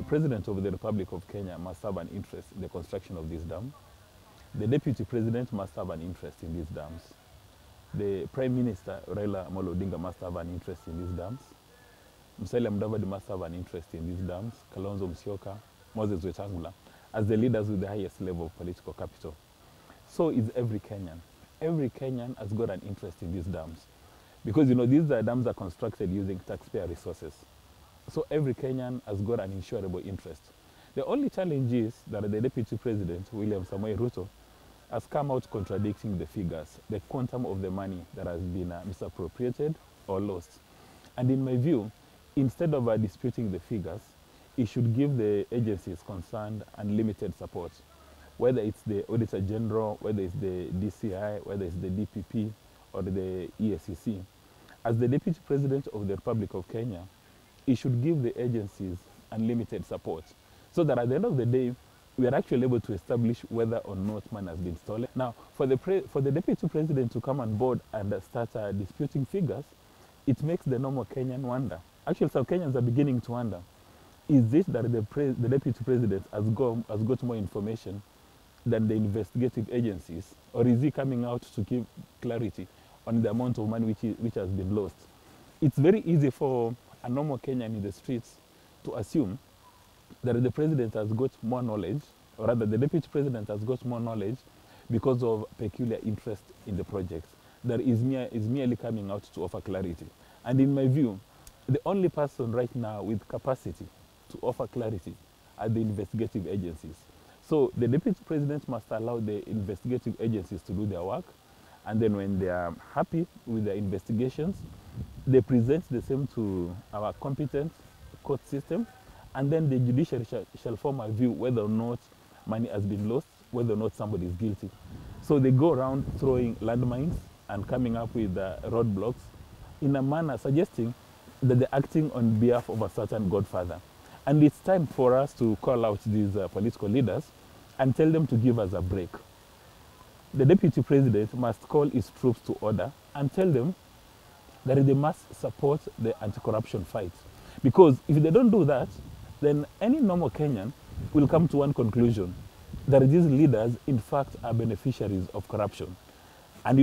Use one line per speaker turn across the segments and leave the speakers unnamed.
President of the Republic of Kenya must have an interest in the construction of this dam. The Deputy President must have an interest in these dams. The Prime Minister, Raila Odinga, must have an interest in these dams. Musalia Mudavadi must have an interest in these dams. Kalonzo Musyoka, Moses Wetangula, as the leaders with the highest level of political capital. So is every Kenyan. Every Kenyan has got an interest in these dams. Because, these dams are constructed using taxpayer resources. So every Kenyan has got an insurable interest. The only challenge is that the Deputy President, William Samoei Ruto, has come out contradicting the figures, the quantum of the money that has been misappropriated or lost. And in my view, instead of disputing the figures, he should give the agencies concerned unlimited support, whether it's the Auditor General, whether it's the DCI, whether it's the DPP, or the EACC. As the Deputy President of the Republic of Kenya, he should give the agencies unlimited support, so that at the end of the day, we are actually able to establish whether or not money has been stolen. Now, for the Deputy President to come on board and start disputing figures, it makes the normal Kenyan wonder. Actually, some Kenyans are beginning to wonder, is this that the Deputy President has got more information than the investigative agencies, or is he coming out to give clarity on the amount of money which has been lost? It's very easy for a normal Kenyan in the streets to assume that the President has got more knowledge, or rather the Deputy President has got more knowledge because of peculiar interest in the project, that is merely coming out to offer clarity. And in my view, the only person right now with capacity to offer clarity are the investigative agencies. So the Deputy President must allow the investigative agencies to do their work, and then when they are happy with their investigations, they present the same to our competent court system, and then the judiciary shall form a view whether or not money has been lost, whether or not somebody is guilty. So they go around throwing landmines and coming up with roadblocks in a manner suggesting that they're acting on behalf of a certain godfather. And it's time for us to call out these political leaders and tell them to give us a break. The Deputy President must call his troops to order and tell them that they must support the anti-corruption fight. Because if they don't do that, then any normal Kenyan will come to one conclusion, that these leaders, in fact, are beneficiaries of corruption. And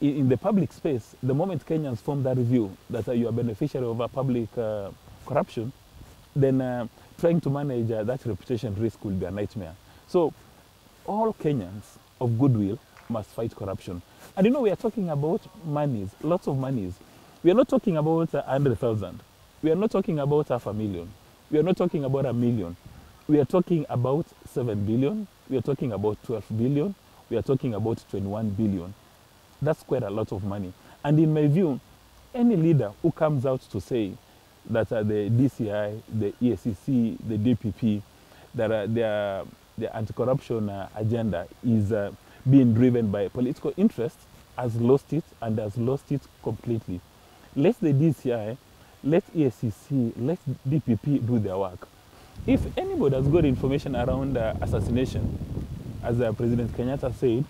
in the public space, the moment Kenyans form that view that you are beneficiary of a public corruption, then trying to manage that reputation risk will be a nightmare. So all Kenyans of goodwill must fight corruption. And we are talking about monies, lots of monies. We are not talking about 100,000. We are not talking about 500,000. We are not talking about 1 million. We are talking about 7 billion. We are talking about 12 billion. We are talking about 21 billion. That's quite a lot of money. And in my view, any leader who comes out to say that the DCI, the EACC, the DPP, that their anti-corruption agenda is being driven by political interest has lost it, and has lost it completely. Let the DCI, let EACC, let DPP do their work. If anybody has got information around assassination, as President Kenyatta said,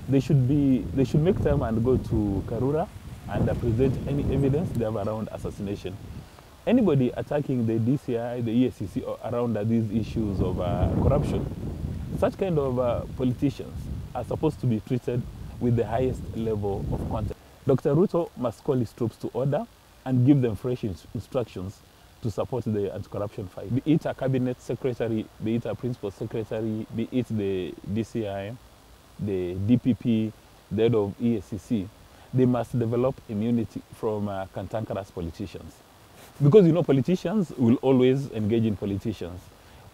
they should make time and go to Karura and present any evidence they have around assassination. Anybody attacking the DCI, the EACC around these issues of corruption, such kind of politicians are supposed to be treated with the highest level of contempt. Dr. Ruto must call his troops to order and give them fresh instructions to support the anti-corruption fight. Be it a cabinet secretary, be it a principal secretary, be it the DCI, the DPP, the head of EACC, they must develop immunity from cantankerous politicians. Because politicians will always engage in politicians.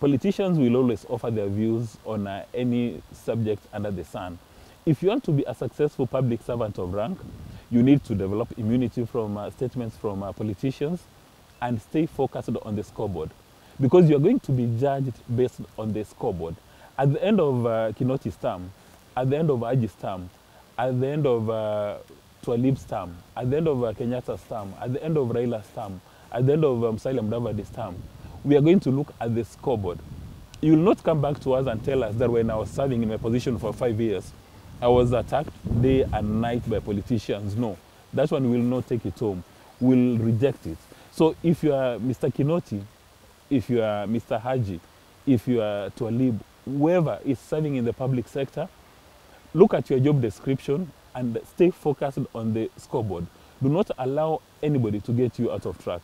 Politicians will always offer their views on any subject under the sun. If you want to be a successful public servant of rank, you need to develop immunity from statements from politicians and stay focused on the scoreboard. Because you're going to be judged based on the scoreboard. At the end of Kinoti's term, at the end of Aji's term, at the end of Twalib's term, at the end of Kenyatta's term, at the end of Raila's term, at the end of Musalia Mudavadi's term, we are going to look at the scoreboard. You will not come back to us and tell us that when I was serving in my position for 5 years, I was attacked day and night by politicians. No, that one will not take it home. We'll reject it. So if you are Mr. Kinoti, if you are Mr. Haji, if you are Twalib, whoever is serving in the public sector, look at your job description and stay focused on the scoreboard. Do not allow anybody to get you out of track.